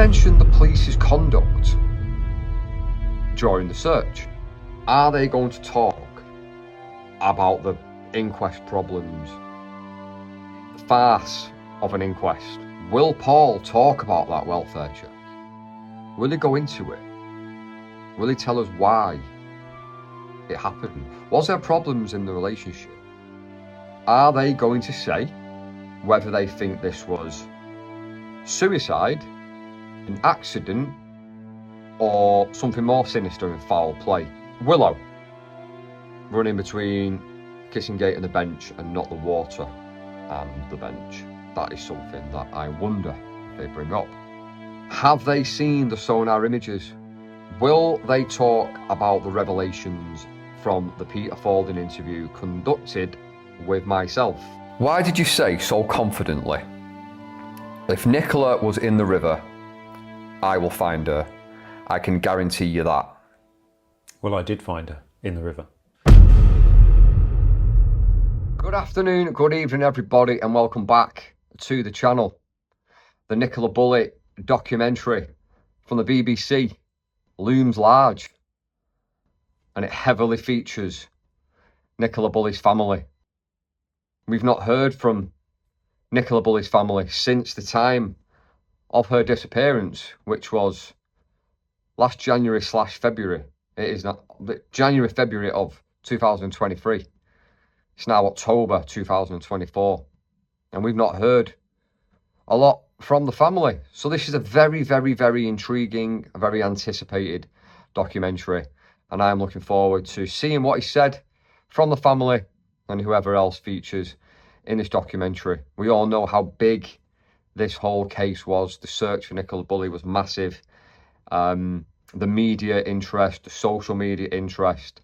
mention the police's conduct during the search? Are they going to talk about the inquest problems, the farce of an inquest? Will Paul talk about that welfare check? Will he go into it? Will he tell us why it happened? Was there problems in the relationship? Are they going to say whether they think this was suicide, an accident, or something more sinister and foul play? Willow running between Kissing Gate and the bench and not the water and the bench. That is something that I wonder if they bring up. Have they seen the sonar images? Will they talk about the revelations from the Peter Falding interview conducted with myself? Why did you say so confidently, if Nicola was in the river, I will find her? I can guarantee you that. Well, I did find her in the river. Good afternoon, good evening everybody, and welcome back to the channel. The Nicola Bulley documentary from the BBC looms large, and it heavily features Nicola Bulley's family. We've not heard from Nicola Bulley's family since the time of her disappearance, which was last January/February. It is not January, February of 2023. It's now October 2024, and we've not heard a lot from the family. So this is a very, very, very intriguing, very anticipated documentary, and I'm looking forward to seeing what is said from the family and whoever else features in this documentary. We all know how big this whole case was. The search for Nicola Bulley was massive. The media interest, the social media interest,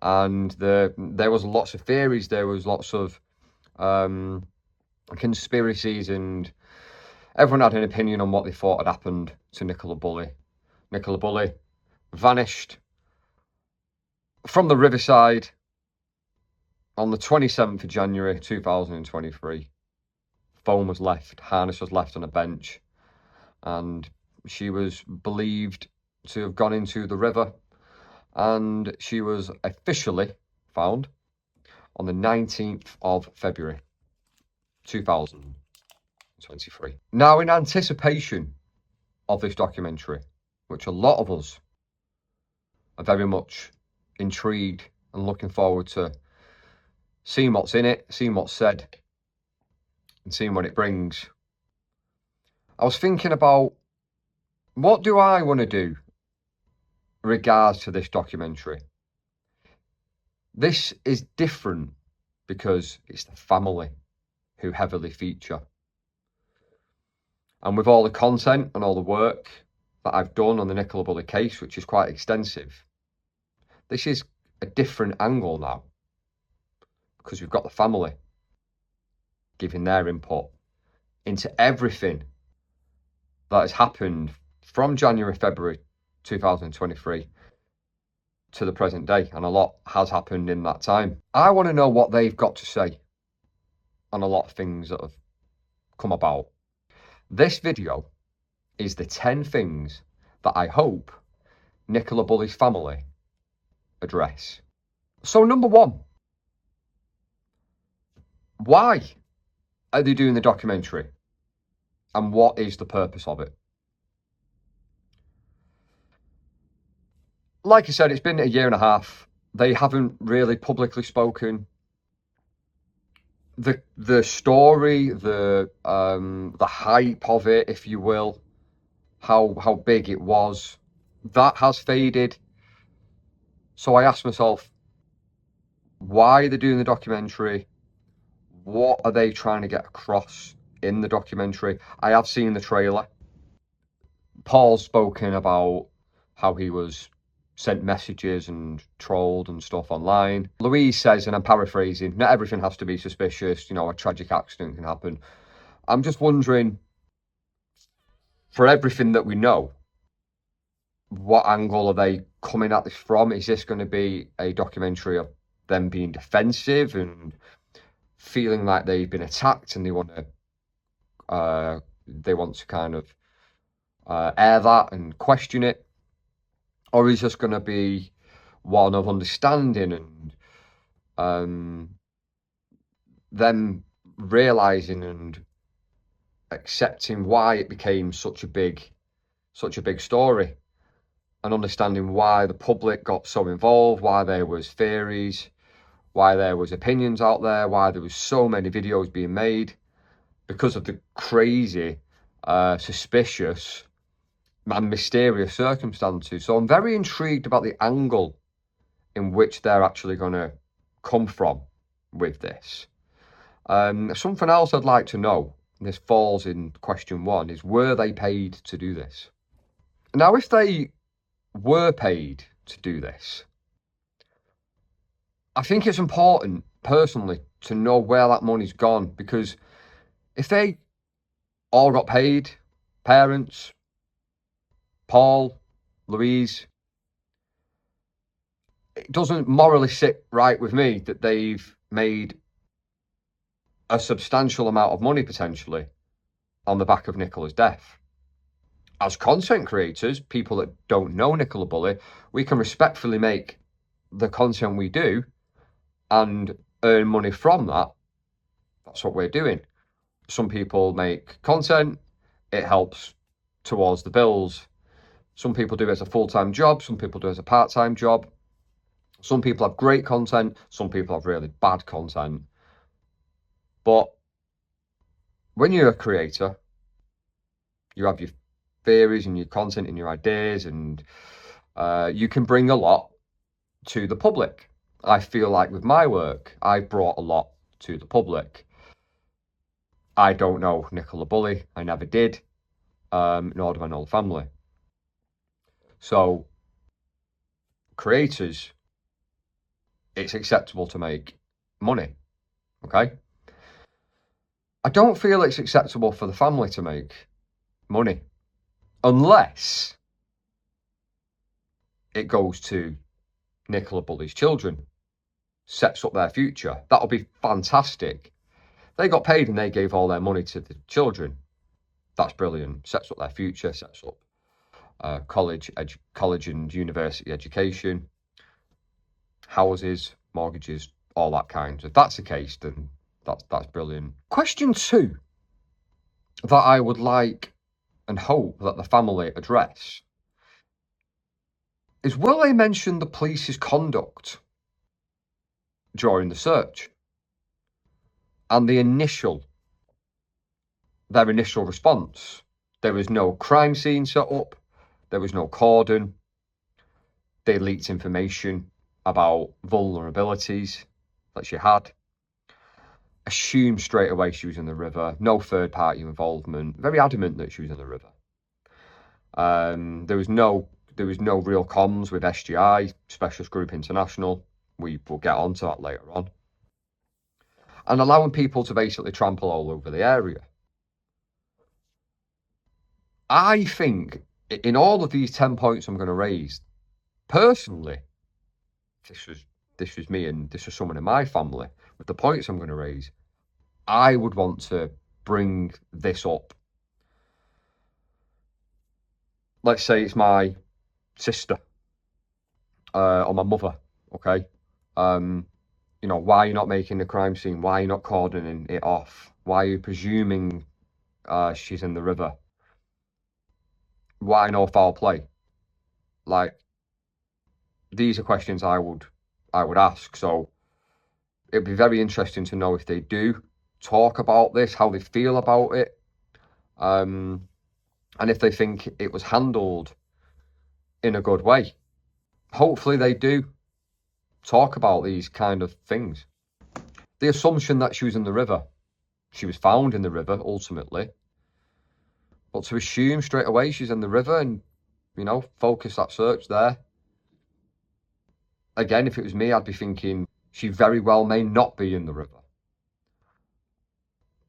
and there was lots of theories. There was lots of conspiracies, and everyone had an opinion on what they thought had happened to Nicola Bulley. Nicola Bulley vanished from the riverside on the 27th of January 2023. Phone was left, harness was left on a bench, and she was believed to have gone into the river, and she was officially found on the 19th of February 2023. Now, in anticipation of this documentary, which a lot of us are very much intrigued and looking forward to seeing what's in it, seeing what's said, and seeing what it brings, I was thinking about, what do I want to do in regards to this documentary? This is different because it's the family who heavily feature. And with all the content and all the work that I've done on the Nicola Bulley case, which is quite extensive, this is a different angle now, because we've got the family giving their input into everything that has happened from January, February 2023 to the present day, and a lot has happened in that time. I want to know what they've got to say on a lot of things that have come about. This video is the 10 things that I hope Nicola Bulley's family address. So number one, why are they doing the documentary, and what is the purpose of it? Like I said, it's been a year and a half. They haven't really publicly spoken. The story, the hype of it, if you will, how big it was, that has faded. So I asked myself, why are they doing the documentary? What are they trying to get across in the documentary? I have seen the trailer. Paul's spoken about how he was sent messages and trolled and stuff online. Louise says, and I'm paraphrasing, not everything has to be suspicious, you know, a tragic accident can happen. I'm just wondering, for everything that we know, what angle are they coming at this from? Is this going to be a documentary of them being defensive and feeling like they've been attacked, and they want to kind of air that and question it, or is just going to be one of understanding and them realizing and accepting why it became such a big story, and understanding why the public got so involved, why there was theories, why there was opinions out there, why there was so many videos being made, because of the crazy, suspicious and mysterious circumstances. So I'm very intrigued about the angle in which they're actually going to come from with this. Something else I'd like to know, and this falls in question 1, is were they paid to do this? Now, if they were paid to do this, I think it's important, personally, to know where that money's gone, because if they all got paid, parents, Paul, Louise, it doesn't morally sit right with me that they've made a substantial amount of money, potentially, on the back of Nicola's death. As content creators, people that don't know Nicola Bulley, we can respectfully make the content we do and earn money from that. That's what we're doing. Some people make content, it helps towards the bills. Some people do it as a full-time job, some people do it as a part-time job. Some people have great content, some people have really bad content. But when you're a creator, you have your theories and your content and your ideas, and you can bring a lot to the public. I feel like with my work, I brought a lot to the public. I don't know Nicola Bulley, I never did, nor do I know the family. So, creators, it's acceptable to make money, okay? I don't feel it's acceptable for the family to make money, unless it goes to Nicola Bulley's children, sets up their future. That'll be fantastic. They got paid and they gave all their money to the children. That's brilliant. Sets up their future, sets up college and university education, houses, mortgages, all that kind. If that's the case, then that's brilliant. Question 2 that I would like and hope that the family address is, will they mention the police's conduct during the search and their initial response? There was no crime scene set up, there was no cordon, they leaked information about vulnerabilities that she had, assumed straight away she was in the river, no third party involvement, very adamant that she was in the river. There was no real comms with SGI, Specialist Group International. We will get onto that later on. And allowing people to basically trample all over the area. I think in all of these 10 points I'm going to raise, personally, this was me and this was someone in my family, with the points I'm going to raise, I would want to bring this up. Let's say it's my sister or my mother, okay? You know, why are you not making the crime scene? Why are you not cordoning it off? Why are you presuming she's in the river? Why no foul play? Like, these are questions I would ask. So it'd be very interesting to know if they do talk about this, how they feel about it, and if they think it was handled in a good way. Hopefully they do talk about these kind of things. The assumption that she was in the river, she was found in the river ultimately, but to assume straight away she's in the river and, you know, focus that search there. Again, if it was me, I'd be thinking she very well may not be in the river.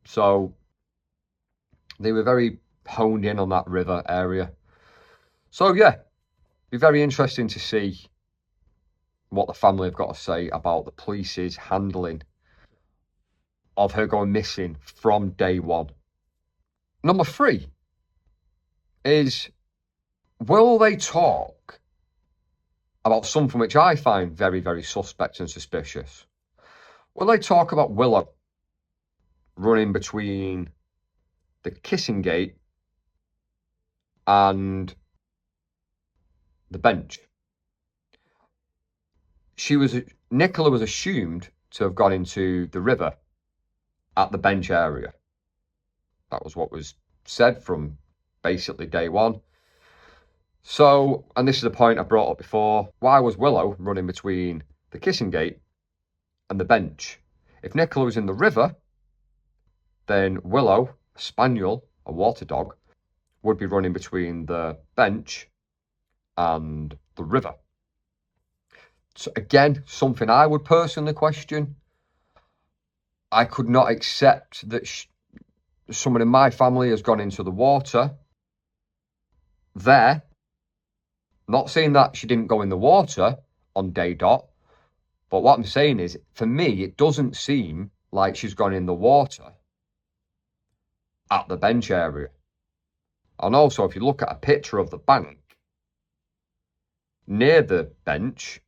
So they were very honed in on that river area. So yeah, be very interesting to see what the family have got to say about the police's handling of her going missing from day one. Number 3, is, will they talk about something which I find very, very suspect and suspicious? Will they talk about Willow running between the kissing gate and the bench? Nicola was assumed to have gone into the river at the bench area. That was what was said from basically day one. So, and this is a point I brought up before, why was Willow running between the kissing gate and the bench? If Nicola was in the river, then Willow, a spaniel, a water dog, would be running between the bench and the river. So again, something I would personally question. I could not accept that someone in my family has gone into the water there. Not saying that she didn't go in the water on day dot, but what I'm saying is, for me, it doesn't seem like she's gone in the water at the bench area. And also, if you look at a picture of the bank, near the bench,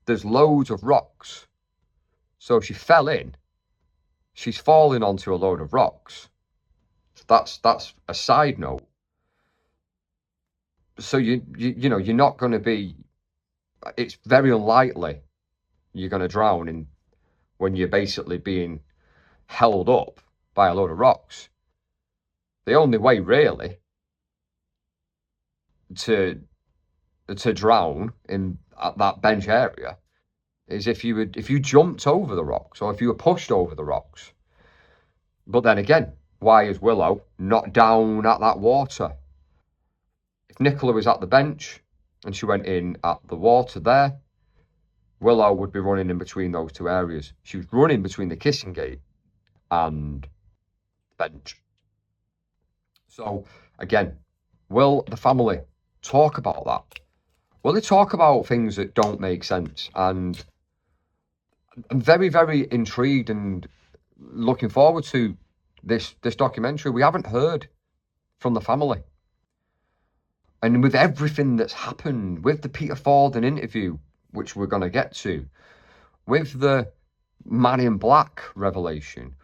there's loads of rocks. So if she fell in, she's falling onto a load of rocks. That's a side note. So you know, you're not going to be, it's very unlikely you're going to drown when you're basically being held up by a load of rocks. The only way really to drown at that bench area is if you jumped over the rocks, or if you were pushed over the rocks. But then again, why is Willow not down at that water? If Nicola was at the bench and she went in at the water there, Willow would be running in between those two areas. She was running between the kissing gate and the bench. So again, will the family talk about that? Will they talk about things that don't make sense? And I'm very, very intrigued and looking forward to this documentary. We haven't heard from the family. And with everything that's happened, with the Peter Forden interview, which we're going to get to, with the Man in Black revelation,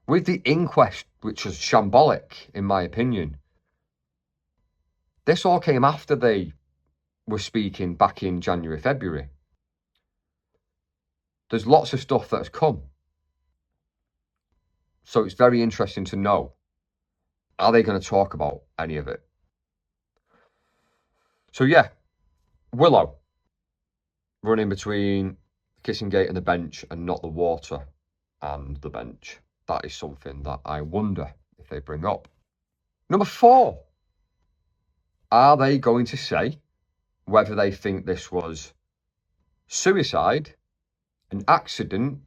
with the inquest, which was shambolic, in my opinion, this all came after they were speaking back in January, February. There's lots of stuff that has come. So it's very interesting to know, are they going to talk about any of it? So yeah, Willow running between the kissing gate and the bench and not the water and the bench. That is something that I wonder if they bring up. Number 4, are they going to say whether they think this was suicide, an accident,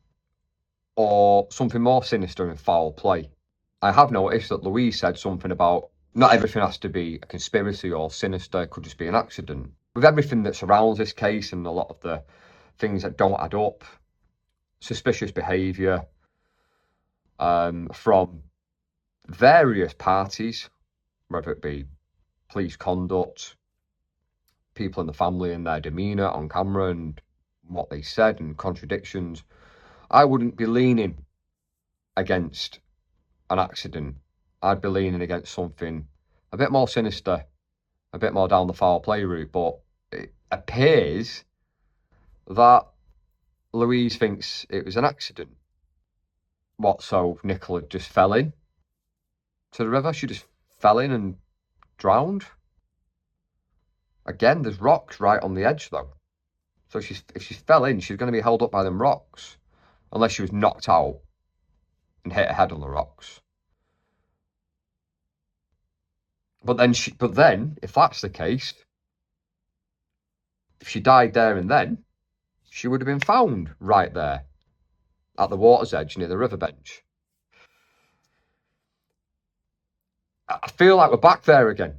or something more sinister and foul play? I have noticed that Louise said something about not everything has to be a conspiracy or sinister, it could just be an accident. With everything that surrounds this case and a lot of the things that don't add up, suspicious behaviour from various parties, whether it be police conduct, people in the family and their demeanour on camera and what they said and contradictions, I wouldn't be leaning against an accident. I'd be leaning against something a bit more sinister, a bit more down the foul play route. But it appears that Louise thinks it was an accident. What, so Nicola just fell in to the river? She just fell in and drowned? Again, there's rocks right on the edge though. So if she fell in, she's going to be held up by them rocks. Unless she was knocked out and hit her head on the rocks. But then, if that's the case, if she died there and then, she would have been found right there at the water's edge near the river bench. I feel like we're back there again.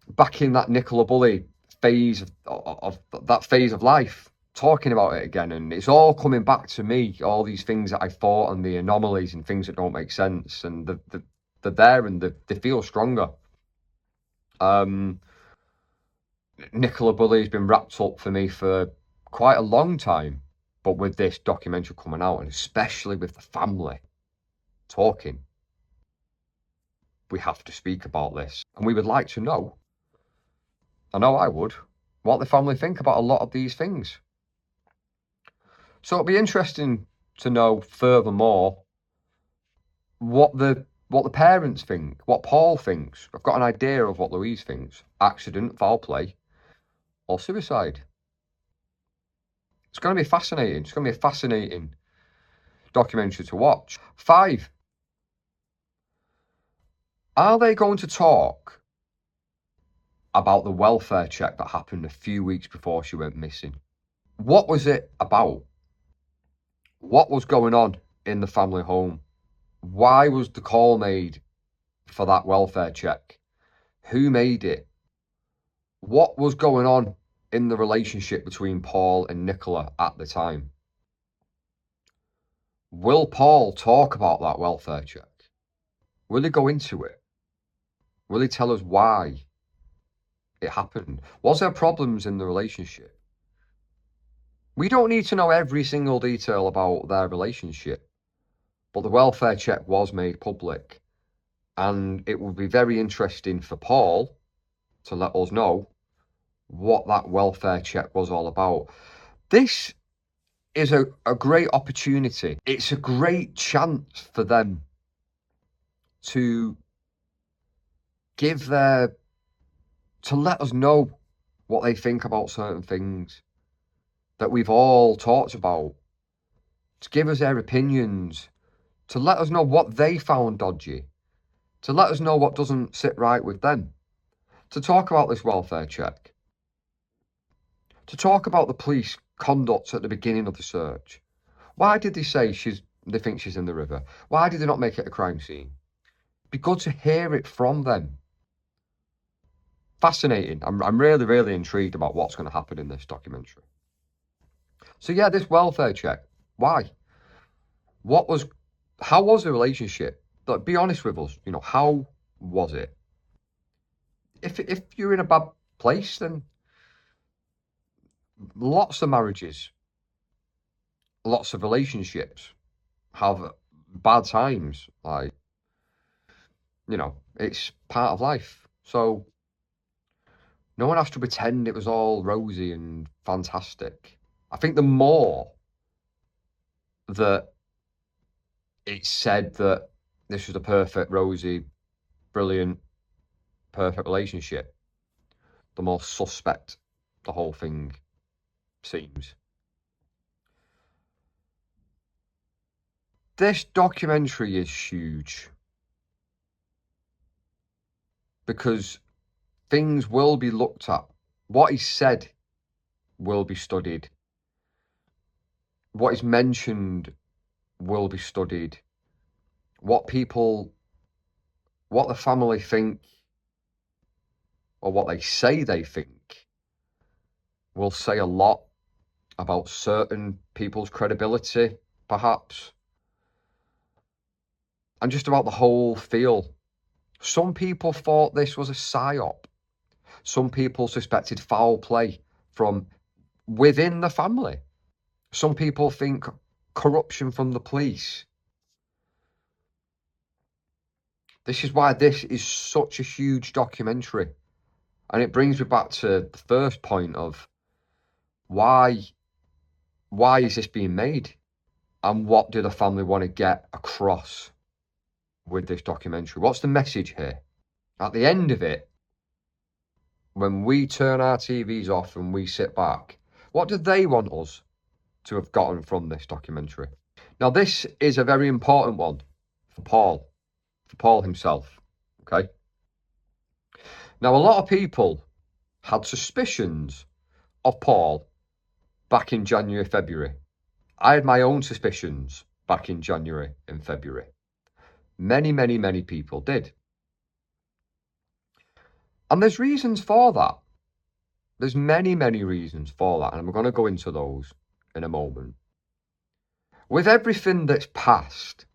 Back in that Nicola Bulley phase of that phase of life, talking about it again, and it's all coming back to me, all these things that I thought and the anomalies and things that don't make sense, and they're there and they feel stronger. Nicola Bulley has been wrapped up for me for quite a long time, but with this documentary coming out, and especially with the family talking, we have to speak about this. And we would like to know, I know I would, what the family think about a lot of these things. So it'll be interesting to know furthermore what the parents think, what Paul thinks. I've got an idea of what Louise thinks. Accident, foul play, or suicide. It's going to be fascinating. It's going to be a fascinating documentary to watch. 5. Are they going to talk about the welfare check that happened a few weeks before she went missing? What was it about? What was going on in the family home? Why was the call made for that welfare check? Who made it? What was going on in the relationship between Paul and Nicola at the time? Will Paul talk about that welfare check? Will he go into it? Will he tell us why it happened? Was there problems in the relationship? We don't need to know every single detail about their relationship, but the welfare check was made public, and it would be very interesting for Paul to let us know what that welfare check was all about. This is a great opportunity. It's a great chance for them to to let us know what they think about certain things that we've all talked about, to give us their opinions, to let us know what they found dodgy, to let us know what doesn't sit right with them, to talk about this welfare check, to talk about the police conduct at the beginning of the search. Why did they say they think she's in the river? Why did they not make it a crime scene? It'd be good to hear it from them. Fascinating. I'm really, really intrigued about what's going to happen in this documentary. So yeah, this welfare check. Why? How was the relationship? But be honest with us. How was it? If you're in a bad place, then lots of marriages, lots of relationships have bad times. Like, it's part of life. So no one has to pretend it was all rosy and fantastic. I think the more that it's said that this was a perfect, rosy, brilliant, perfect relationship, the more suspect the whole thing seems. This documentary is huge because things will be looked at. What he said will be studied. What is mentioned will be studied. What the family think, or what they say they think, will say a lot about certain people's credibility, perhaps, and just about the whole feel. Some people thought this was a psyop. Some people suspected foul play from within the family. Some people think corruption from the police. This is why this is such a huge documentary. And it brings me back to the first point of why is this being made? And what do the family want to get across with this documentary? What's the message here? At the end of it, when we turn our TVs off and we sit back, what do they want us to have gotten from this documentary? Now, this is a very important one for Paul himself, okay? Now, a lot of people had suspicions of Paul back in January, February. I had my own suspicions back in January and February. Many, many, many people did. And there's reasons for that. There's many, many reasons for that, and we're going to go into those in a moment. With everything that's passed,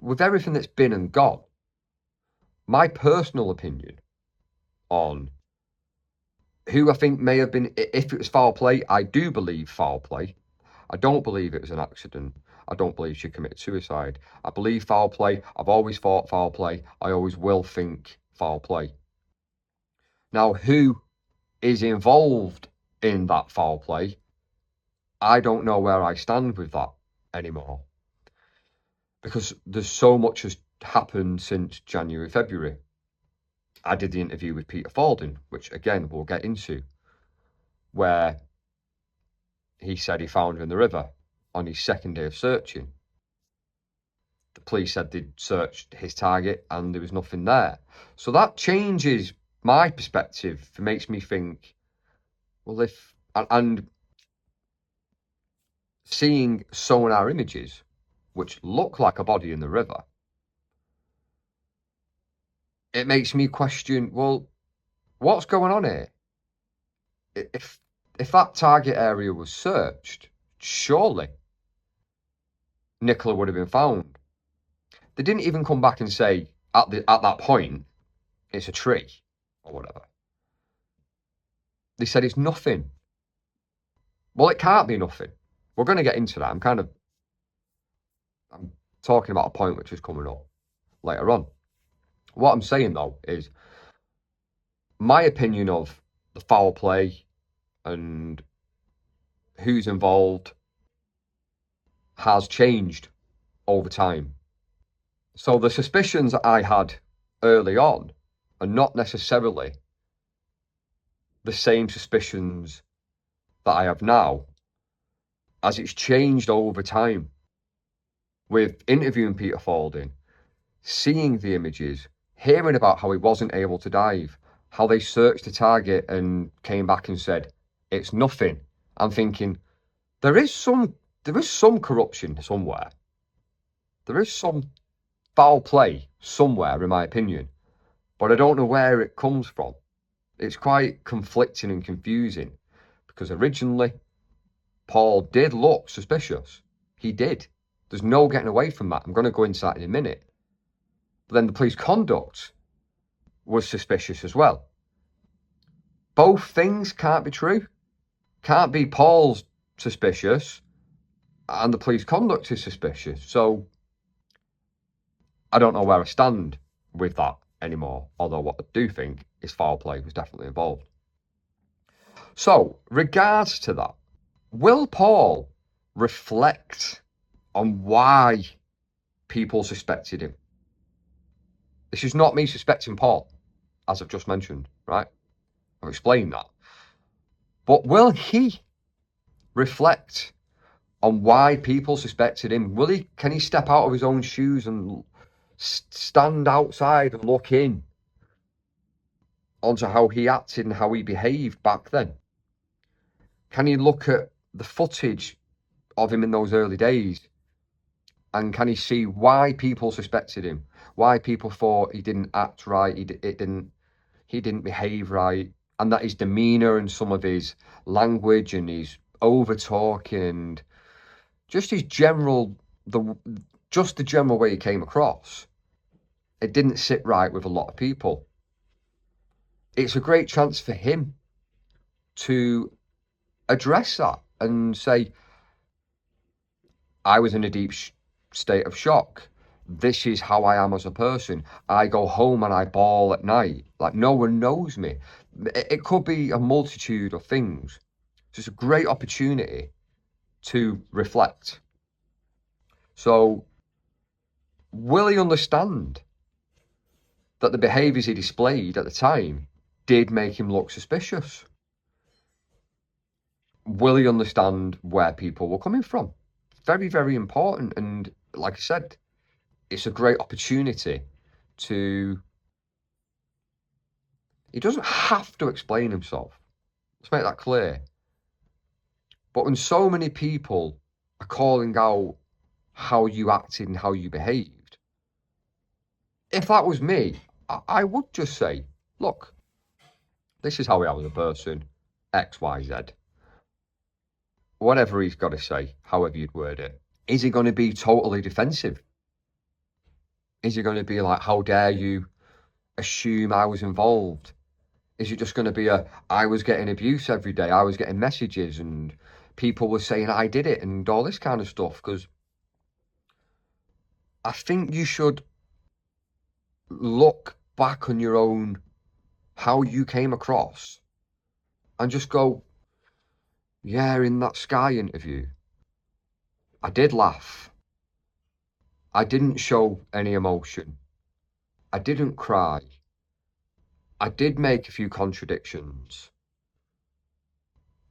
with everything that's been and gone, my personal opinion, on who I think may have been, if it was foul play, I do believe foul play. I don't believe it was an accident. I don't believe she committed suicide. I believe foul play. I've always thought foul play. I always will think foul play. Now, who is involved in that foul play? I don't know where I stand with that anymore, because there's so much has happened since January, February. I did the interview with Peter Falding, which again we'll get into, where he said he found her in the river on his second day of searching. The police said they'd searched his target and there was nothing there. So that changes my perspective. It makes me think, well, and seeing sonar images which look like a body in the river, it makes me question, well, what's going on here? If that target area was searched, surely Nicola would have been found. They didn't even come back and say at that point it's a tree or whatever. They said it's nothing. Well, it can't be nothing. We're going to get into that. I'm talking about a point which is coming up later on. What I'm saying though is my opinion of the foul play and who's involved has changed over time. So the suspicions that I had early on are not necessarily the same suspicions that I have now, as it's changed over time. With interviewing Peter Falding, seeing the images, hearing about how he wasn't able to dive, how they searched the target and came back and said it's nothing. I'm thinking there is some corruption somewhere. There is some foul play somewhere, in my opinion, but I don't know where it comes from. It's quite conflicting and confusing, because originally Paul did look suspicious. He did. There's no getting away from that. I'm going to go into that in a minute. But then the police conduct was suspicious as well. Both things can't be true. Can't be Paul's suspicious and the police conduct is suspicious. So I don't know where I stand with that anymore, although what I do think is foul play was definitely involved. So, regards to that, will Paul reflect on why people suspected him? This is not me suspecting Paul, as I've just mentioned, right? I've explained that. But will he reflect on why people suspected him? Can he step out of his own shoes and stand outside and look in onto how he acted and how he behaved back then? Can he look at the footage of him in those early days, and can he see why people suspected him? Why people thought he didn't act right, he didn't behave right, and that his demeanour and some of his language and his over talking and just his general the general way he came across, it didn't sit right with a lot of people. It's a great chance for him to address that and say, I was in a deep state of shock. This is how I am as a person. I go home and I bawl at night. Like, no one knows me. It could be a multitude of things. So it's a great opportunity to reflect. So, will he understand that the behaviours he displayed at the time did make him look suspicious? Will he understand where people were coming from? Very, very important. And like I said, it's a great opportunity to... He doesn't have to explain himself. Let's make that clear. But when so many people are calling out how you acted and how you behaved, if that was me, I would just say, look, this is how I am as a person, X, Y, Z. Whatever he's got to say, however you'd word it. Is he going to be totally defensive? Is he going to be like, how dare you assume I was involved? Is it just going to be I was getting abuse every day, I was getting messages and people were saying I did it and all this kind of stuff? Because I think you should look back on your own, how you came across, and just go, yeah, in that Sky interview, I did laugh. I didn't show any emotion. I didn't cry. I did make a few contradictions.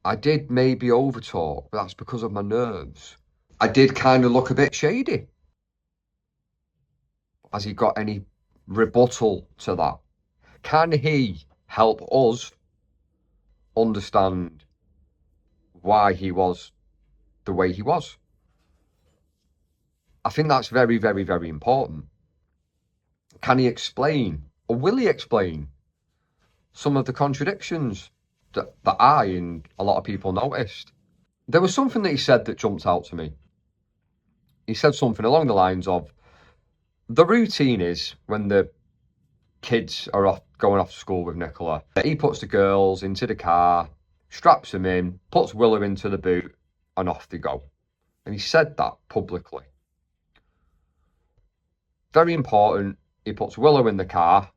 I did maybe overtalk, but that's because of my nerves. I did kind of look a bit shady. Has he got any rebuttal to that? Can he help us understand why he was the way he was? I think that's very, very, very important. Can he explain, or will he explain, some of the contradictions that I and a lot of people noticed? There was something that he said that jumped out to me. He said something along the lines of, the routine is when the kids are going off to school with Nicola, he puts the girls into the car, straps them in, puts Willow into the boot, and off they go. And he said that publicly. Very important, he puts Willow in the car,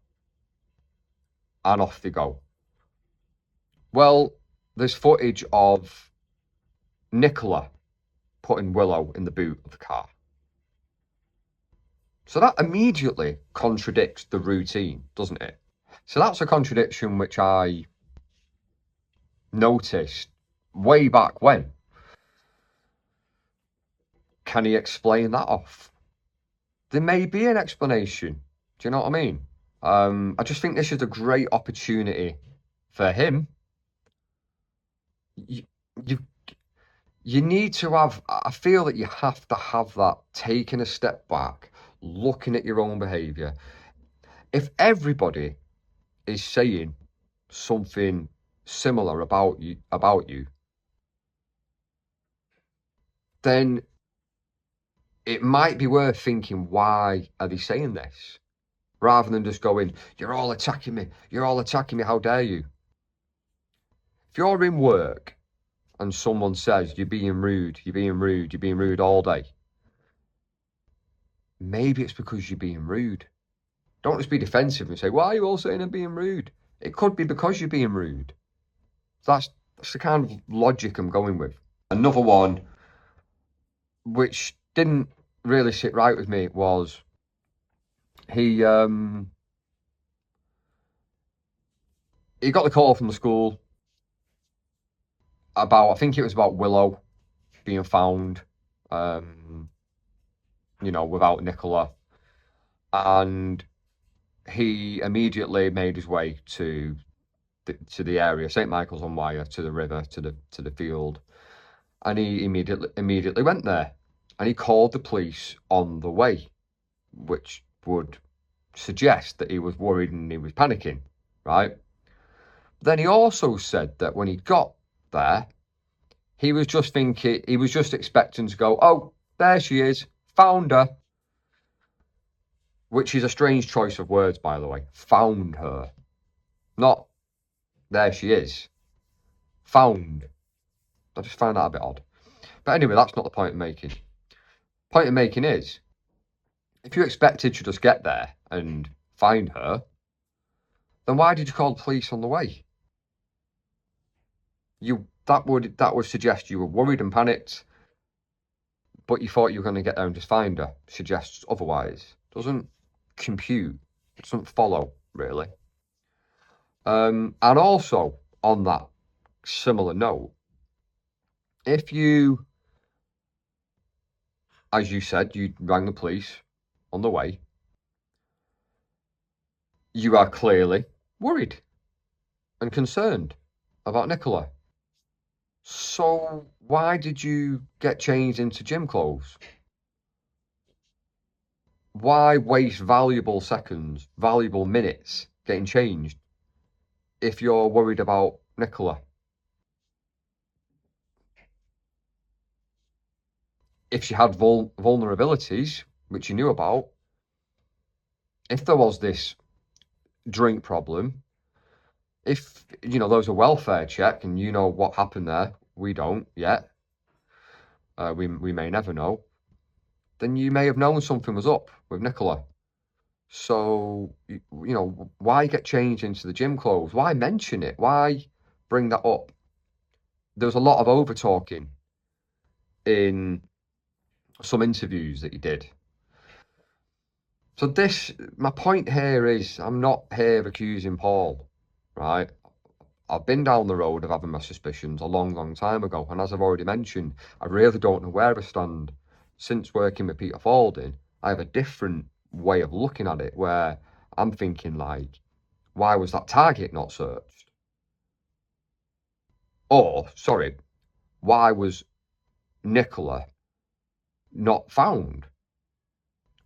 and off they go. Well, there's footage of Nicola putting Willow in the boot of the car. So that immediately contradicts the routine, doesn't it? So that's a contradiction which I noticed way back when. Can he explain that off? There may be an explanation. Do you know what I mean? I just think this is a great opportunity for him. You need to have, I feel that you have to have that, taking a step back, looking at your own behaviour. If everybody is saying something similar about you, then it might be worth thinking, why are they saying this? Rather than just going, you're all attacking me, how dare you? If you're in work and someone says you're being rude all day, maybe it's because you're being rude. Don't just be defensive and say, why are you all saying I'm being rude? It could be because you're being rude. That's the kind of logic I'm going with. Another one which didn't really sit right with me was he got the call from the school about, I think it was about Willow being found, without Nicola, and he immediately made his way to the area, St. Michael's on Wire, to the river, to the field, and he immediately went there, and he called the police on the way, which would suggest that he was worried and he was panicking, right? Then he also said that when he got there, he was just expecting to go, oh, there she is, found her, which is a strange choice of words, by the way. Found her, not there she is. Found. I just find that a bit odd. But anyway, that's not the point I'm making. Point I'm making is, if you expected to just get there and find her, then why did you call the police on the way? That would suggest you were worried and panicked, but you thought you were going to get there and just find her. Suggests otherwise. Doesn't compute. It doesn't follow, really. And also, on that similar note, if you, as you said, you rang the police on the way, you are clearly worried and concerned about Nicola. So why did you get changed into gym clothes? Why waste valuable seconds, valuable minutes getting changed if you're worried about Nicola? If she had vulnerabilities, which you knew about, if there was this drink problem, If, you know, there was a welfare check and you know what happened there, we don't yet, we may never know, then you may have known something was up with Nicola. So, you know, why get changed into the gym clothes? Why mention it? Why bring that up? There was a lot of over-talking in some interviews that he did. So my point here is, I'm not here accusing Paul, right? I've been down the road of having my suspicions a long, long time ago. And as I've already mentioned, I really don't know where I stand. Since working with Peter Falding, I have a different way of looking at it where I'm thinking like, why was that target not searched? Or, sorry, why was Nicola not found?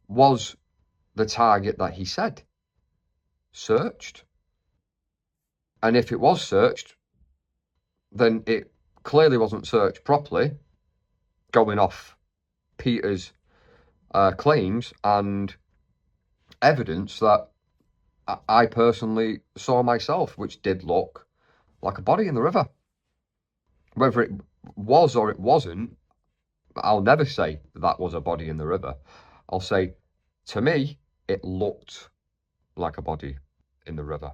Was the target that he said searched? And if it was searched, then it clearly wasn't searched properly, going off Peter's claims and evidence that I personally saw myself, which did look like a body in the river. Whether it was or it wasn't, I'll never say that was a body in the river. I'll say, to me, it looked like a body in the river.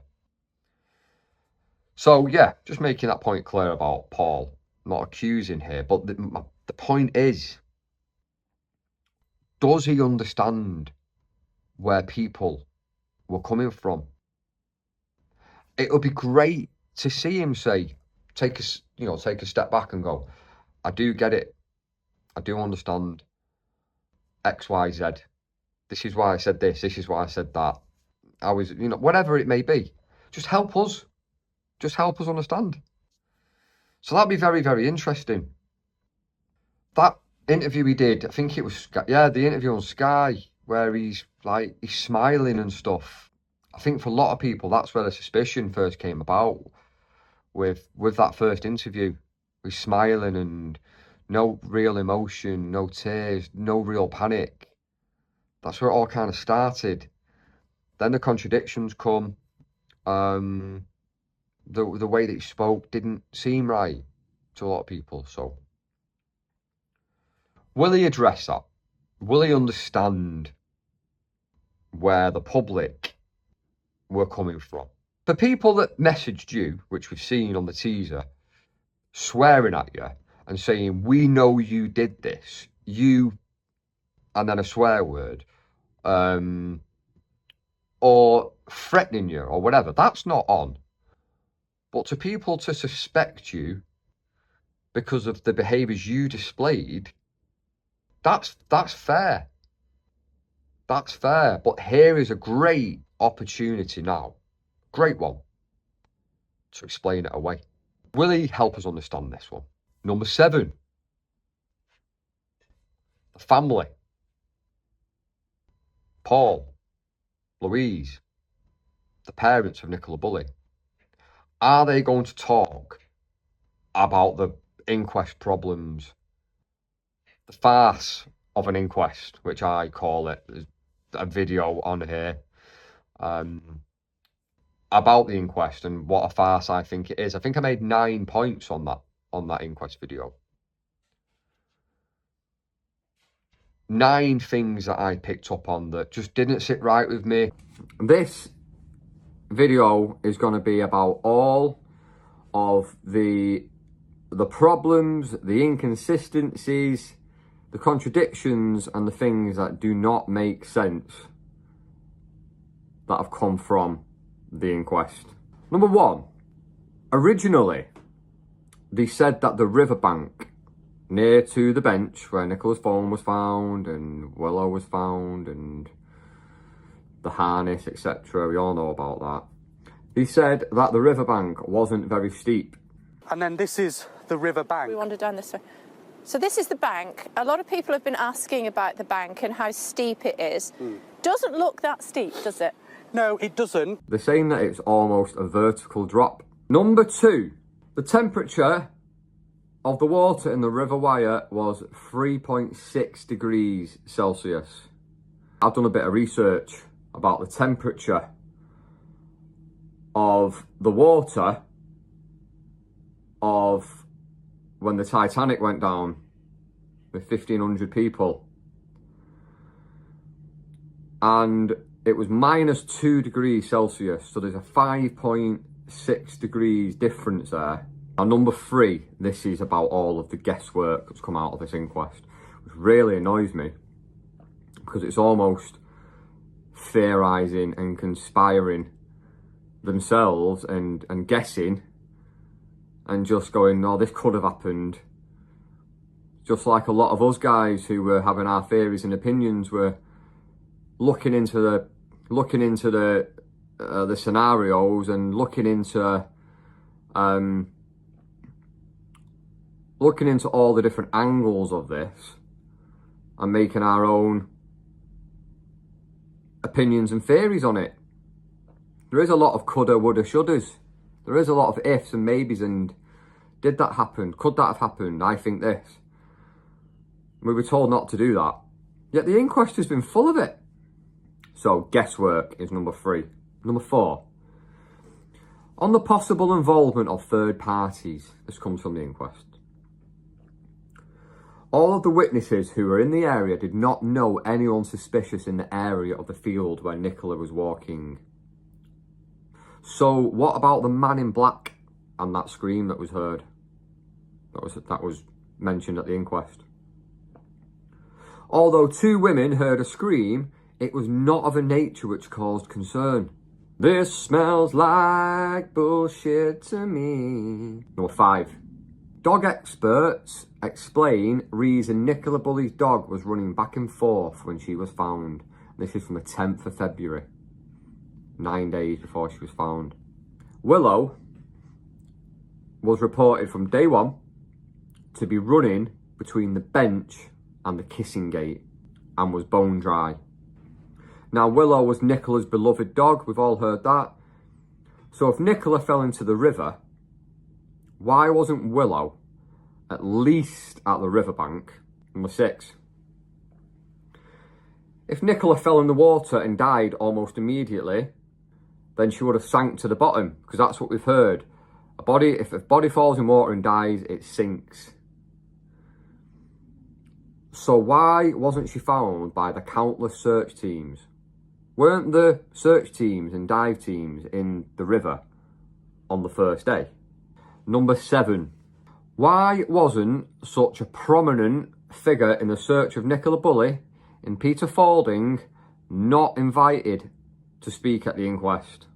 So, yeah, just making that point clear about Paul. Not accusing here, but the point is, does he understand where people were coming from? It would be great to see him take a step back and go, I do get it. I do understand X, Y, Z. This is why I said this. This is why I said that. I was, you know, whatever it may be. Just help us. Just help us understand. So that'd be very, very interesting. That interview he did, I think it was, yeah, the interview on Sky, where he's smiling and stuff. I think for a lot of people, that's where the suspicion first came about with that first interview. He's smiling and no real emotion, no tears, no real panic. That's where it all kind of started. Then the contradictions come. The way that he spoke didn't seem right to a lot of people. So, will he address that? Will he understand where the public were coming from? For people that messaged you, which we've seen on the teaser, swearing at you and saying, we know you did this, you, and then a swear word, or threatening you or whatever, that's not on. But to people to suspect you because of the behaviours you displayed, that's fair. That's fair. But here is a great opportunity now, great one, to explain it away. Will he help us understand this one? Number 7, the family. Paul, Louise, the parents of Nicola Bulley. Are they going to talk about the inquest problems, the farce of an inquest, which I call it? There's a video on here about the inquest and what a farce I think it is. I think I made 9 points on that inquest video. 9 things that I picked up on that just didn't sit right with me. This video is going to be about all of the problems, the inconsistencies, the contradictions, and the things that do not make sense that have come from the inquest. Number 1, originally they said that the riverbank near to the bench where Nicola's phone was found and Willow was found and the harness, etc., we all know about that. He said that the riverbank wasn't very steep. And then this is the riverbank. We wander down this way. So this is the bank. A lot of people have been asking about the bank and how steep it is. Doesn't look that steep, does it? No, it doesn't. They're saying that it's almost a vertical drop. Number 2, the temperature of the water in the River Wyre was 3.6 degrees Celsius. I've done a bit of research about the temperature of the water of when the Titanic went down with 1,500 people. And it was -2 degrees Celsius, so there's a 5.6 degrees difference there. Now, number 3, this is about all of the guesswork that's come out of this inquest, which really annoys me, because it's almost theorising and conspiring themselves and guessing and just going, no, this could have happened. Just like a lot of us guys who were having our theories and opinions were looking into the scenarios and looking into all the different angles of this and making our own opinions and theories on it. There is a lot of coulda, woulda, shouldas. There is a lot of ifs and maybes and did that happen? Could that have happened? I think this. We were told not to do that. Yet the inquest has been full of it. So guesswork is number 3. Number 4. On the possible involvement of third parties. This comes from the inquest. All of the witnesses who were in the area did not know anyone suspicious in the area of the field where Nicola was walking. So what about the man in black and that scream that was heard? That was mentioned at the inquest. Although 2 women heard a scream, it was not of a nature which caused concern. This smells like bullshit to me. Number 5. Dog experts explain reason Nicola Bulley's dog was running back and forth when she was found. This is from the 10th of February, 9 days before she was found. Willow was reported from day 1 to be running between the bench and the kissing gate and was bone dry. Now, Willow was Nicola's beloved dog. We've all heard that. So if Nicola fell into the river, why wasn't Willow at least at the riverbank? Number 6. If Nicola fell in the water and died almost immediately, then she would have sank to the bottom, because that's what we've heard. If a body falls in water and dies, it sinks. So why wasn't she found by the countless search teams? Weren't the search teams and dive teams in the river on the first day? Number 7. Why wasn't such a prominent figure in the search of Nicola Bulley and Peter Falding not invited to speak at the inquest?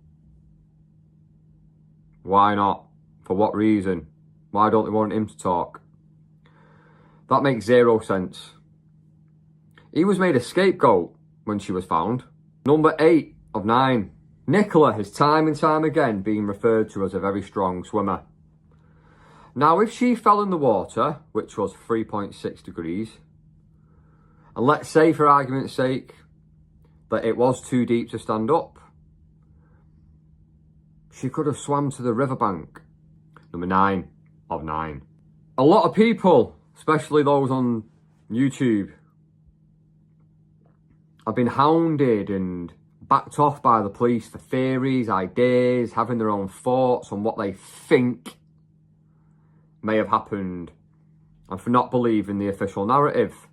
Why not? For what reason? Why don't they want him to talk? That makes 0 sense. He was made a scapegoat when she was found. Number 8 of 9. Nicola has time and time again been referred to as a very strong swimmer. Now, if she fell in the water, which was 3.6 degrees, and let's say for argument's sake that it was too deep to stand up, she could have swam to the riverbank. Number 9 of 9. A lot of people, especially those on YouTube, have been hounded and backed off by the police for theories, ideas, having their own thoughts on what they think may have happened, and for not believing the official narrative.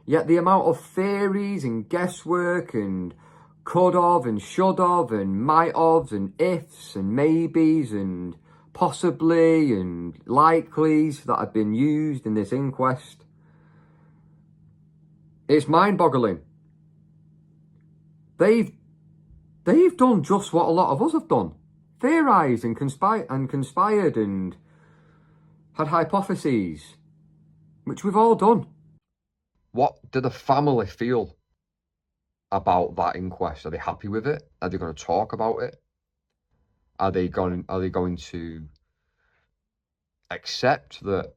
Yet the amount of theories and guesswork and could have and should have and might have and ifs and maybes and possibly and likelies that have been used in this inquest, it's mind-boggling. They've done just what a lot of us have done. Theorised and conspired and had hypotheses, which we've all done. What do the family feel about that inquest? Are they happy with it? Are they going to talk about it? Are they going to accept that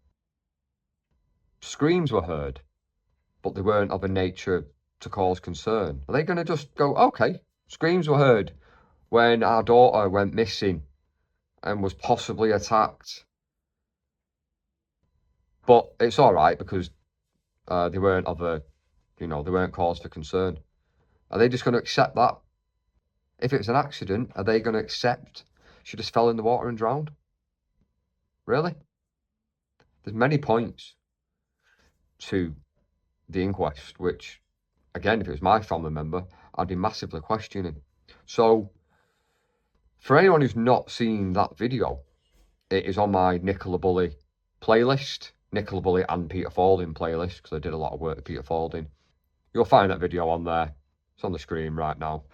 screams were heard, but they weren't of a nature to cause concern? Are they going to just go, okay, screams were heard when our daughter went missing and was possibly attacked, but it's all right because they weren't they weren't cause for concern? Are they just going to accept that? If it's an accident, are they going to accept she just fell in the water and drowned. Really? There's many points to the inquest, which, again, if it was my family member, I'd be massively questioning. So, for anyone who's not seen that video, it is on my Nicola Bulley playlist, Nicola Bulley and Peter Falding playlist, because I did a lot of work with Peter Falding. You'll find that video on there. It's on the screen right now.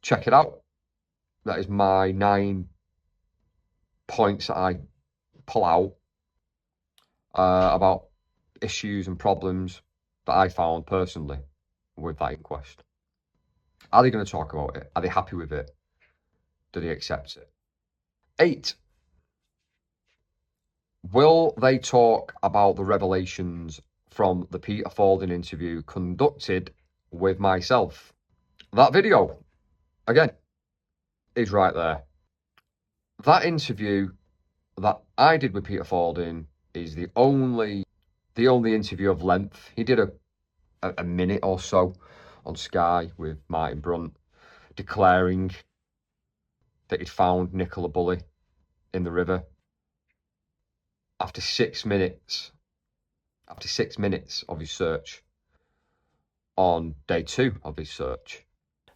Check it out. That is my 9 points that I pull out about issues and problems that I found personally with that inquest. Are they going to talk about it? Are they happy with it? Do they accept it? 8. Will they talk about the revelations from the Peter Falding interview conducted with myself? That video, again, is right there. That interview that I did with Peter Falding is the only interview of length. He did a minute or so on Sky with Martin Brunt, declaring that he'd found Nicola Bulley in the river. After 6 minutes of his search on day 2 of his search.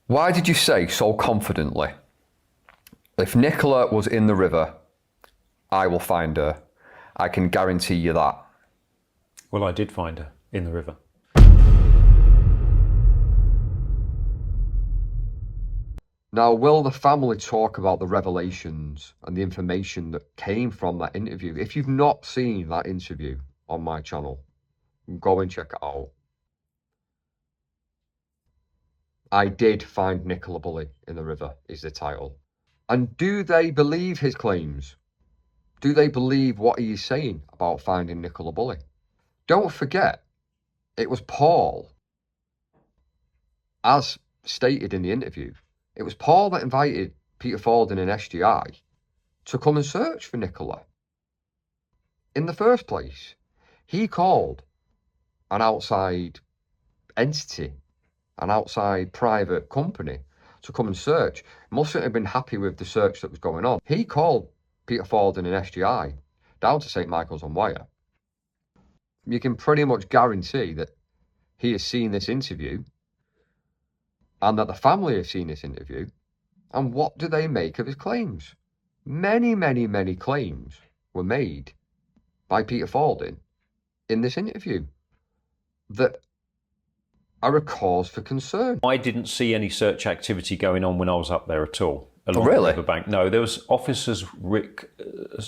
Why did you say so confidently, if Nicola was in the river, I will find her? I can guarantee you that. Well, I did find her in the river. Now, will the family talk about the revelations and the information that came from that interview? If you've not seen that interview on my channel, go and check it out. I did find Nicola Bulley in the river is the title. And do they believe his claims? Do they believe what he is saying about finding Nicola Bulley? Don't forget, it was Paul, as stated in the interview, it was Paul that invited Peter Falding and SGI to come and search for Nicola. In the first place, he called an outside entity, an outside private company to come and search. Mustn't have been happy with the search that was going on. He called Peter Falding and SGI down to St Michael's on Wire. You can pretty much guarantee that he has seen this interview and that the family have seen this interview. And what do they make of his claims? Many, many, many claims were made by Peter Falding in this interview that are a cause for concern. I didn't see any search activity going on when I was up there at all. Along really? the riverbank. No, there was officers,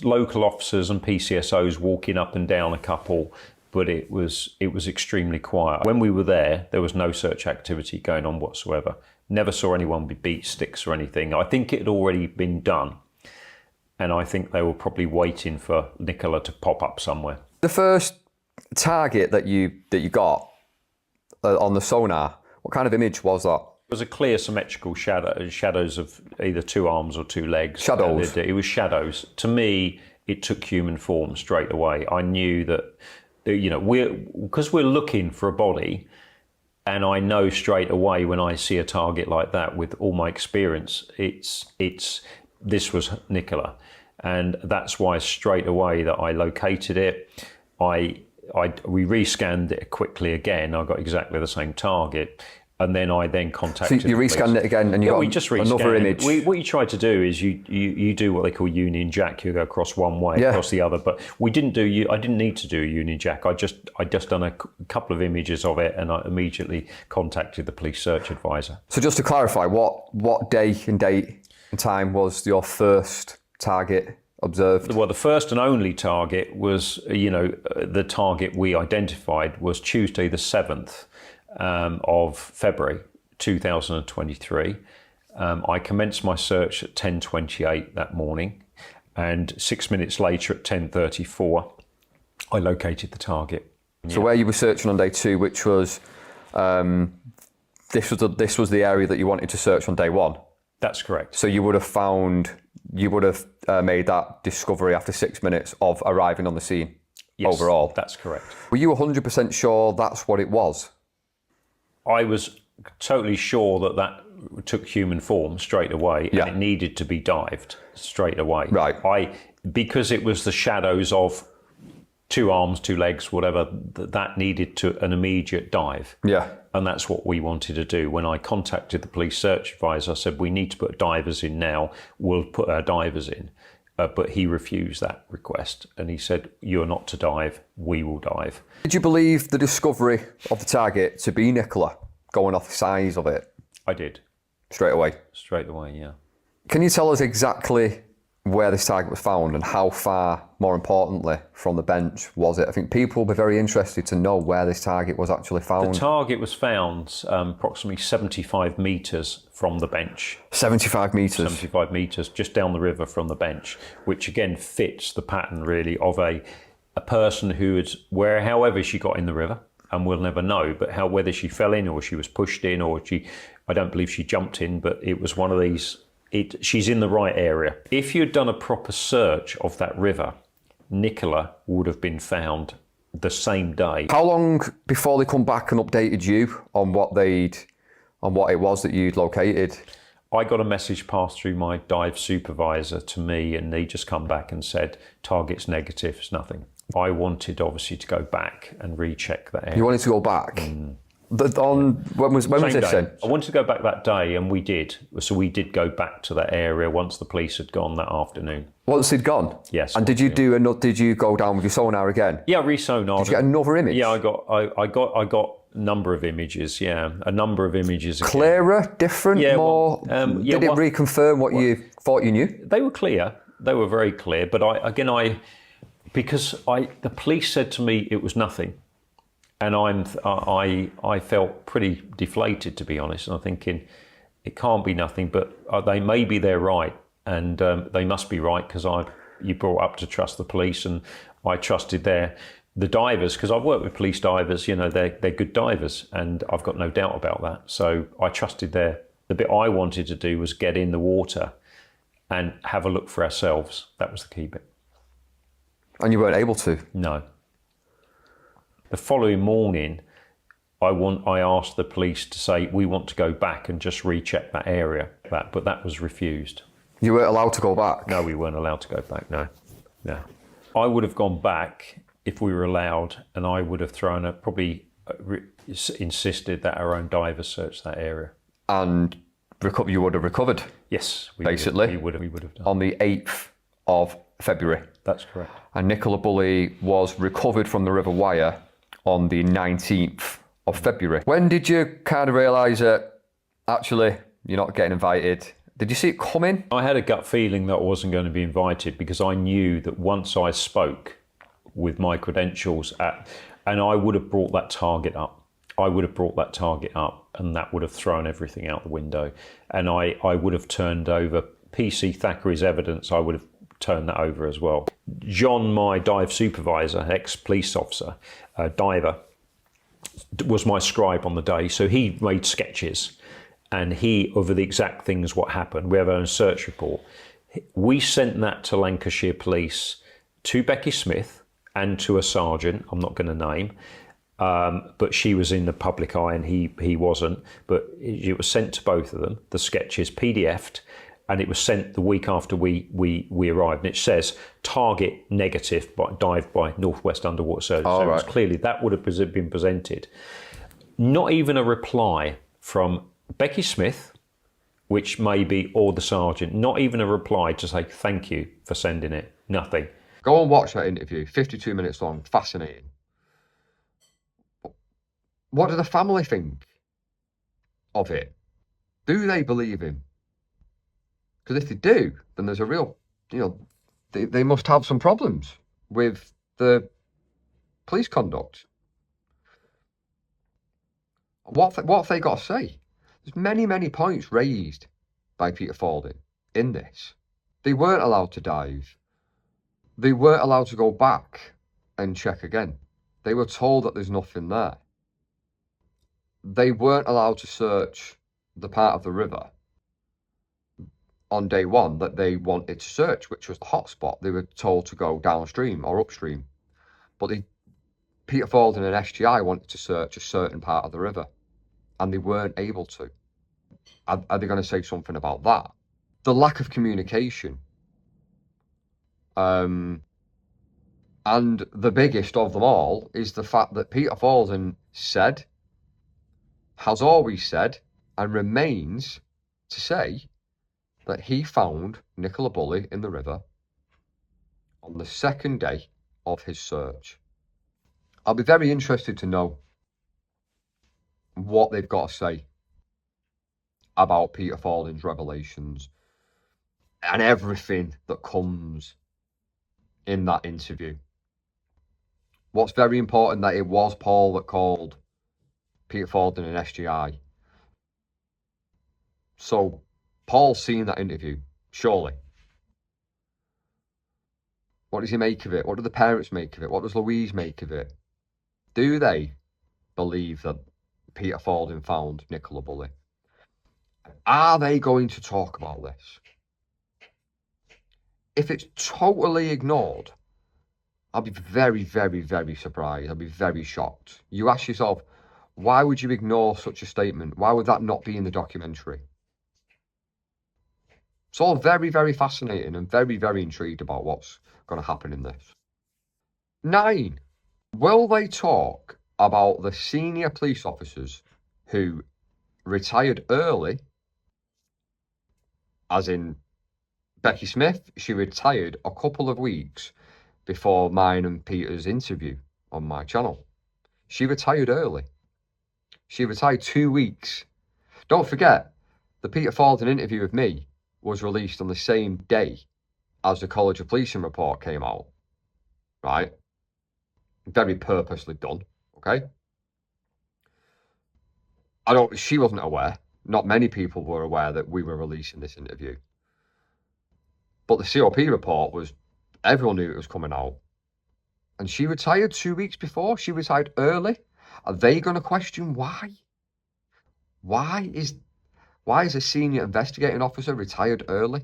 local officers and PCSOs walking up and down a couple, but it was extremely quiet. When we were there was no search activity going on whatsoever. Never saw anyone with beat sticks or anything. I think it had already been done, and I think they were probably waiting for Nicola to pop up somewhere. The first target that you got on the sonar, what kind of image was that? It was a clear symmetrical shadows of either 2 arms or 2 legs. Shadows? It was shadows. To me, it took human form straight away. I knew that, because we're looking for a body, and I know straight away when I see a target like that with all my experience, this was Nicola. And that's why straight away that I located it. We rescanned it quickly again. I got exactly the same target. And then I contacted. So you rescanned it again, and you got another image. What you try to do is you do what they call Union Jack. You go across one way, across the other. But we didn't do. I didn't need to do a Union Jack. I just done a couple of images of it, and I immediately contacted the police search advisor. So just to clarify, what day and date and time was your first target observed? Well, the first and only target was, the target we identified was Tuesday the 7th. Of February 2023. I commenced my search at 10:28 that morning, and 6 minutes later at 10:34, I located the target. So where you were searching on day 2, which was this was the area that you wanted to search on day 1. That's correct. So you would have made that discovery after 6 minutes of arriving on the scene. Yes, overall. That's correct. Were you 100% sure that's what it was? I was totally sure that took human form straight away, Yeah. and it needed to be dived straight away. Right. Because it was the shadows of 2 arms, 2 legs, whatever, that needed an immediate dive. Yeah. And that's what we wanted to do. When I contacted the police search advisor, I said, we need to put divers in now. We'll put our divers in. But he refused that request. And he said, you're not to dive, we will dive. Did you believe the discovery of the target to be Nicola, going off the size of it? I did. Straight away? Straight away, yeah. Can you tell us exactly where this target was found and how far, more importantly, from the bench was it? I think people will be very interested to know where this target was actually found. The target was found approximately 75 metres from the bench. 75 metres? 75 metres, just down the river from the bench, which again fits the pattern really of a person who is, however she got in the river, and we'll never know, but whether she fell in or she was pushed in or I don't believe she jumped in, but it was one of these. She's in the right area. If you'd done a proper search of that river, Nicola would have been found the same day. How long before they come back and updated you on what it was that you'd located? I got a message passed through my dive supervisor to me, and they just come back and said, target's negative, it's nothing. I wanted obviously to go back and recheck that area. You wanted to go back? When was this then? I wanted to go back that day, and we did. So we did go back to that area once the police had gone that afternoon. Once they'd gone? Yes. And did you go down with your sonar again? Yeah, re-sonar. Did you get another image? Yeah, I got a number of images. Yeah, a number of images. Again. Clearer, different, more. Did it reconfirm what you thought you knew? They were clear. They were very clear. But because the police said to me it was nothing. And I felt pretty deflated, to be honest. And I'm thinking, it can't be nothing, but maybe they're right. And they must be right, because you brought up to trust the police, and I trusted the divers, because I've worked with police divers, they're good divers, and I've got no doubt about that. So I trusted the bit I wanted to do was get in the water and have a look for ourselves. That was the key bit. And you weren't able to? No. The following morning, I asked the police to say, we want to go back and just recheck that area, but that was refused. You weren't allowed to go back? No, we weren't allowed to go back, no. I would have gone back if we were allowed, and I would have insisted that our own divers search that area. And you would have recovered? Yes, we would have done. On the 8th of February? That's correct. And Nicola Bulley was recovered from the River Wyre on the 19th of February. When did you kind of realise that actually you're not getting invited? Did you see it coming? I had a gut feeling that I wasn't going to be invited, because I knew that once I spoke with my credentials and I would have brought that target up. And that would have thrown everything out the window. And I would have turned over PC Thackeray's evidence. I would have turned that over as well. John, my dive supervisor, ex-police officer, diver, was my scribe on the day. So he made sketches, and over the exact things what happened. We have our own search report. We sent that to Lancashire Police, to Becky Smith, and to a sergeant, I'm not going to name, but she was in the public eye and he wasn't. But it was sent to both of them, the sketches, PDF'd, and it was sent the week after we arrived. And it says, target negative, dived by Northwest Underwater Service. So it was clearly, that would have been presented. Not even a reply from Becky Smith, which may be, or the sergeant, not even a reply to say thank you for sending it. Nothing. Go and watch that interview, 52 minutes long, fascinating. What do the family think of it? Do they believe him? Because if they do, then there's a real, they must have some problems with the police conduct. What have they got to say? There's many points raised by Peter Falding in this. They weren't allowed to dive. They weren't allowed to go back and check again. They were told that there's nothing there. They weren't allowed to search the part of the river on day one that they wanted to search, which was the hotspot. They were told to go downstream or upstream. But Peter Falding and SGI wanted to search a certain part of the river, and they weren't able to. Are they going to say something about that? The lack of communication. And the biggest of them all is the fact that Peter Falding said, has always said, and remains to say that he found Nicola Bulley in the river on the second day of his search. I'll be very interested to know what they've got to say about Peter Falding's revelations and everything that comes in that interview. What's very important that it was Paul that called Peter Falding an SGI. So Paul's seen that interview, surely. What does he make of it? What do the parents make of it? What does Louise make of it? Do they believe that Peter Falding found Nicola Bulley? Are they going to talk about this? If it's totally ignored, I'll be very, very, very surprised. I'll be very shocked. You ask yourself, why would you ignore such a statement? Why would that not be in the documentary? It's all very, very fascinating and very, very intrigued about what's going to happen in this. 9. Will they talk about the senior police officers who retired early, as in Becky Smith? She retired a couple of weeks before mine and Peter's interview on my channel. She retired early. She retired 2 weeks. Don't forget, the Peter Falding interview with me was released on the same day as the College of Policing report came out. Right? Very purposely done. Okay? She wasn't aware. Not many people were aware that we were releasing this interview. But the COP report was, everyone knew it was coming out. And she retired 2 weeks before. She retired early. Are they going to question why? Why is a senior investigating officer retired early?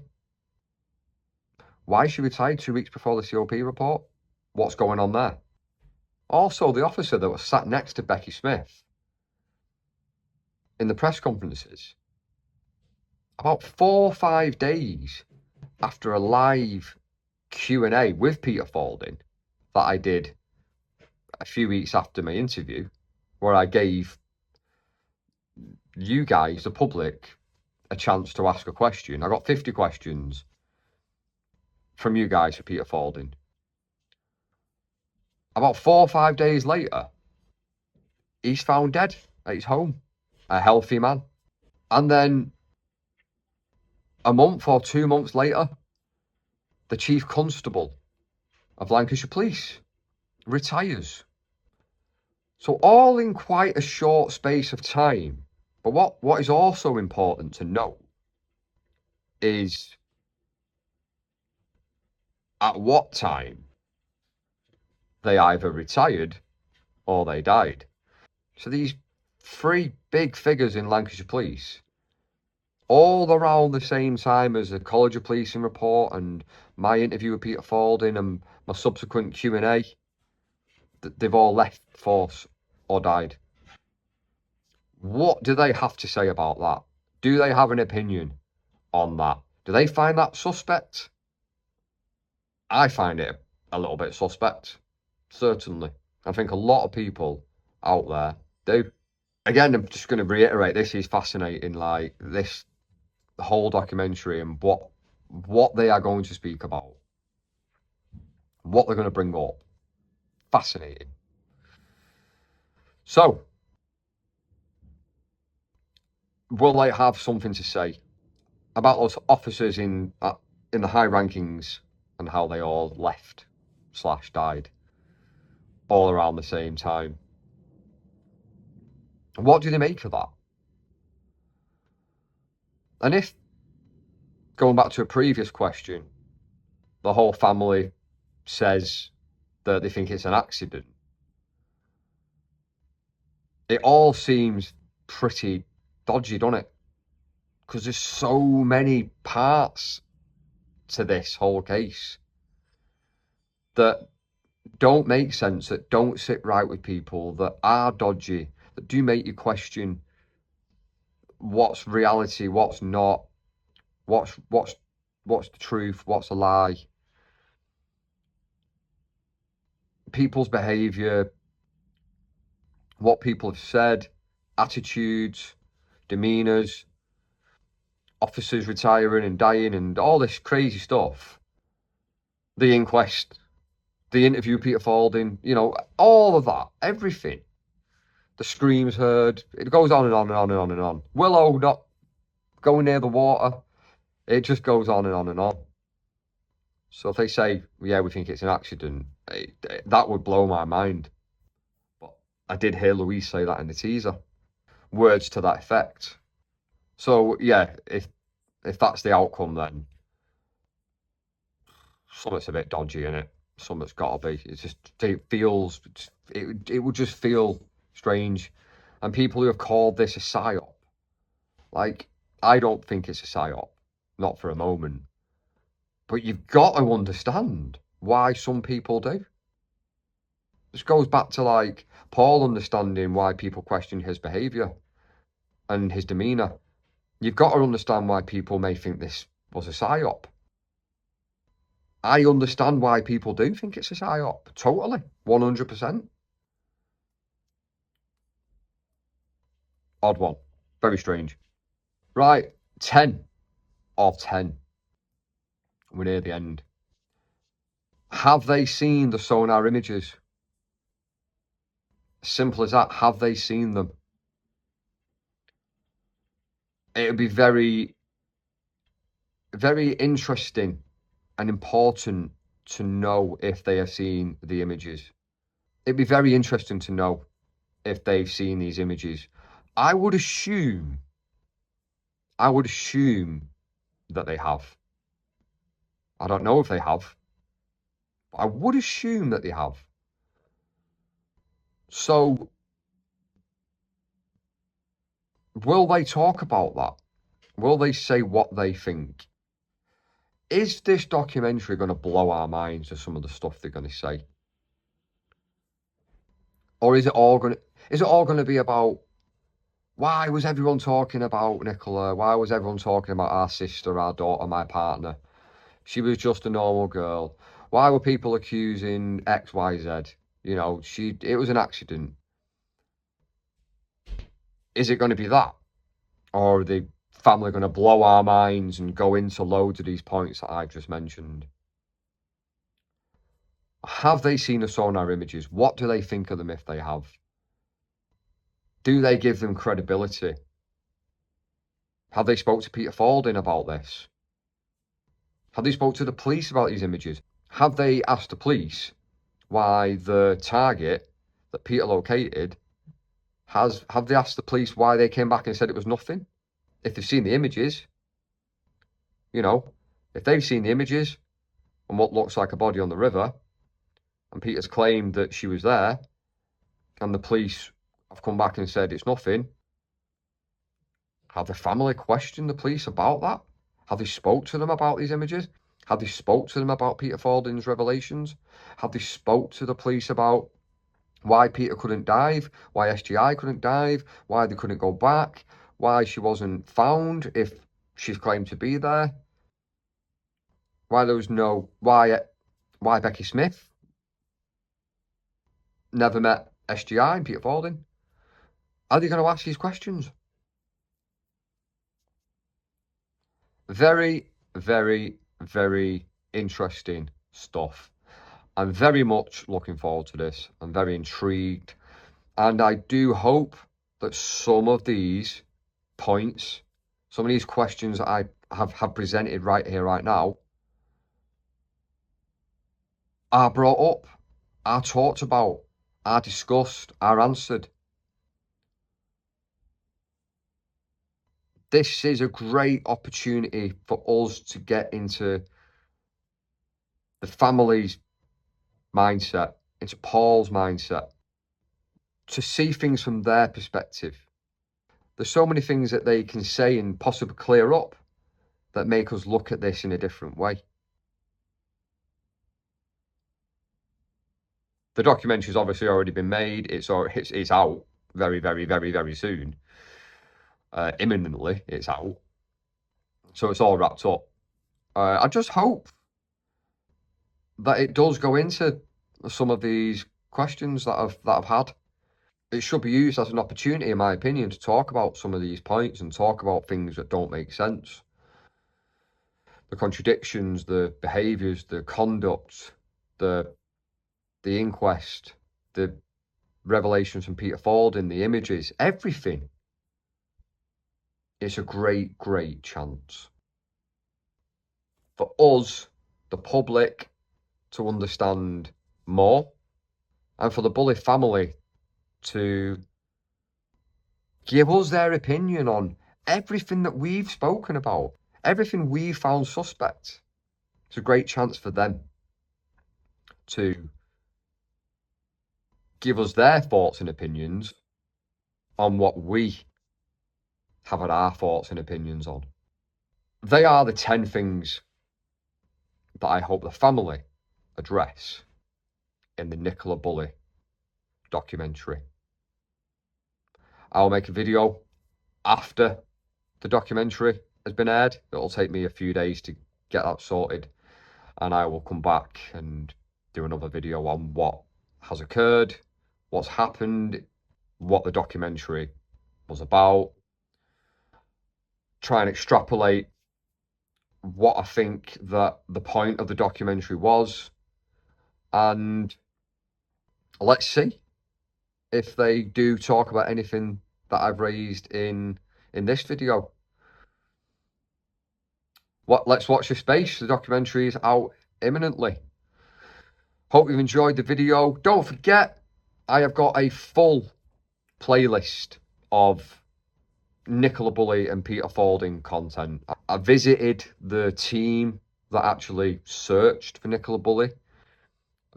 Why is she retired 2 weeks before the COP report? What's going on there? Also, the officer that was sat next to Becky Smith in the press conferences, about 4 or 5 days after a live Q&A with Peter Falding that I did a few weeks after my interview, where I gave you guys, the public, a chance to ask a question. I got 50 questions from you guys for Peter Falding. About 4 or 5 days later, he's found dead at his home, a healthy man. And then a month or 2 months later, the Chief Constable of Lancashire Police retires. So all in quite a short space of time. But what is also important to note is at what time they either retired or they died. So these 3 big figures in Lancashire Police, all around the same time as the College of Policing report and my interview with Peter Falding and my subsequent Q&A, they've all left force or died. What do they have to say about that? Do they have an opinion on that? Do they find that suspect? I find it a little bit suspect, certainly. I think a lot of people out there do. Again, I'm just going to reiterate, this is fascinating, like this whole documentary and what they are going to speak about, what they're going to bring up. Fascinating. So, will they have something to say about those officers in the high rankings and how they all left / died all around the same time? What do they make of that? And if, going back to a previous question, the whole family says that they think it's an accident, it all seems pretty dodgy, doesn't it? Because there's so many parts to this whole case that don't make sense, that don't sit right with people, that are dodgy, that do make you question what's reality, what's not, what's the truth, what's a lie. People's behaviour, what people have said, attitudes, demeanours, officers retiring and dying, and all this crazy stuff. The inquest, the interview, Peter Falding, you know, all of that, everything. The screams heard, it goes on and on and on and on and on. Willow not going near the water, it just goes on and on and on. So if they say, yeah, we think it's an accident, that would blow my mind. But I did hear Louise say that in the teaser. Words to that effect. So yeah, if that's the outcome, then something's a bit dodgy in it. Something's got to be. It would just feel strange. And people who have called this a psyop, like, I don't think it's a psyop, not for a moment. But you've got to understand why some people do. This goes back to, like, Paul understanding why people question his behaviour and his demeanour. You've got to understand why people may think this was a psyop. I understand why people do think it's a psyop. Totally. 100%. Odd one. Very strange. Right. 10 of 10. We're near the end. Have they seen the sonar images? Simple as that. Have they seen them? It would be very, very interesting and important to know if they have seen the images. It'd be very interesting to know if they've seen these images. I would assume that they have. I don't know if they have, but I would assume that they have. So, will they talk about that? Will they say what they think? Is this documentary going to blow our minds with some of the stuff they're going to say? Or is it all going to be about, why was everyone talking about Nicola? Why was everyone talking about our sister, our daughter, my partner? She was just a normal girl. Why were people accusing X, Y, Z? You know, it was an accident. Is it going to be that? Or are the family going to blow our minds and go into loads of these points that I've just mentioned? Have they seen the sonar images? What do they think of them if they have? Do they give them credibility? Have they spoke to Peter Falding about this? Have they spoke to the police about these images? Have they asked the police why the target that Peter located have they asked the police why they came back and said it was nothing? If they've seen the images, you know, if they've seen the images and what looks like a body on the river, and Peter's claimed that she was there, and the police have come back and said it's nothing, have the family questioned the police about that? Have they spoke to them about these images? Have they spoke to them about Peter Falding's revelations? Have they spoke to the police about why Peter couldn't dive, why SGI couldn't dive, why they couldn't go back, why she wasn't found if she's claimed to be there, why there was no, why Becky Smith never met SGI and Peter Falding? Are they going to ask these questions? Very, very, very interesting stuff. I'm very much looking forward to this. I'm very intrigued. And I do hope that some of these points, some of these questions that I have presented right here, right now, are brought up, are talked about, are discussed, are answered. This is a great opportunity for us to get into the family's mindset, into Paul's mindset, to see things from their perspective. There's so many things that they can say and possibly clear up that make us look at this in a different way. The documentary's obviously already been made. It's out very, very, very, very soon. imminently it's out. So it's all wrapped up. I just hope that it does go into some of these questions that I've had. It should be used as an opportunity, in my opinion, to talk about some of these points and talk about things that don't make sense. The contradictions, the behaviours, the conduct, the inquest, the revelations from Peter Fording, the images, everything. It's a great, great chance for us, the public, to understand more, and for the Bulley family to give us their opinion on everything that we've spoken about, everything we found suspect. It's a great chance for them to give us their thoughts and opinions on what we have had our thoughts and opinions on. They are the 10 things that I hope the family address in the Nicola Bulley documentary. I'll make a video after the documentary has been aired. It'll take me a few days to get that sorted, and I will come back and do another video on what has occurred, what's happened, what the documentary was about, try and extrapolate what I think that the point of the documentary was, and let's see if they do talk about anything that I've raised in this video. Let's watch this space. The documentary is out imminently. Hope you've enjoyed the video. Don't forget, I have got a full playlist of Nicola Bulley and Peter Fording content. I visited the team that actually searched for Nicola Bulley,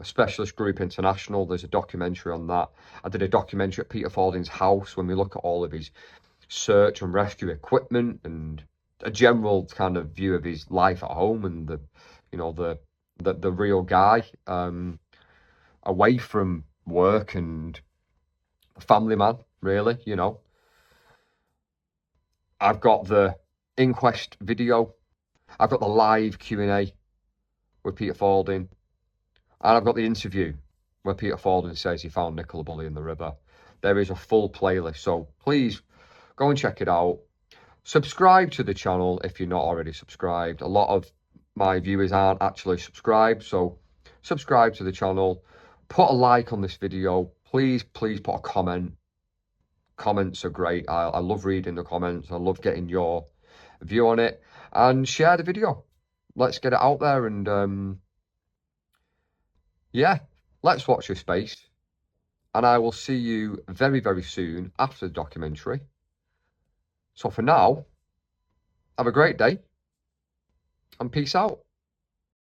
a Specialist Group International. There's a documentary on that. I did a documentary at Peter Fording's house when we look at all of his search and rescue equipment and a general kind of view of his life at home and the real guy, away from work and a family man, really. I've got the inquest video, I've got the live Q&A with Peter Fording, and I've got the interview where Peter Fording says he found Nicola Bulley in the river. There is a full playlist, so please go and check it out. Subscribe to the channel if you're not already subscribed. A lot of my viewers aren't actually subscribed, so subscribe to the channel. Put a like on this video. Please put a comment. Comments are great. I love reading the comments. I love getting your view on it. And share the video. Let's get it out there, and yeah, let's watch this space. And I will see you very, very soon after the documentary. So for now, have a great day and peace out.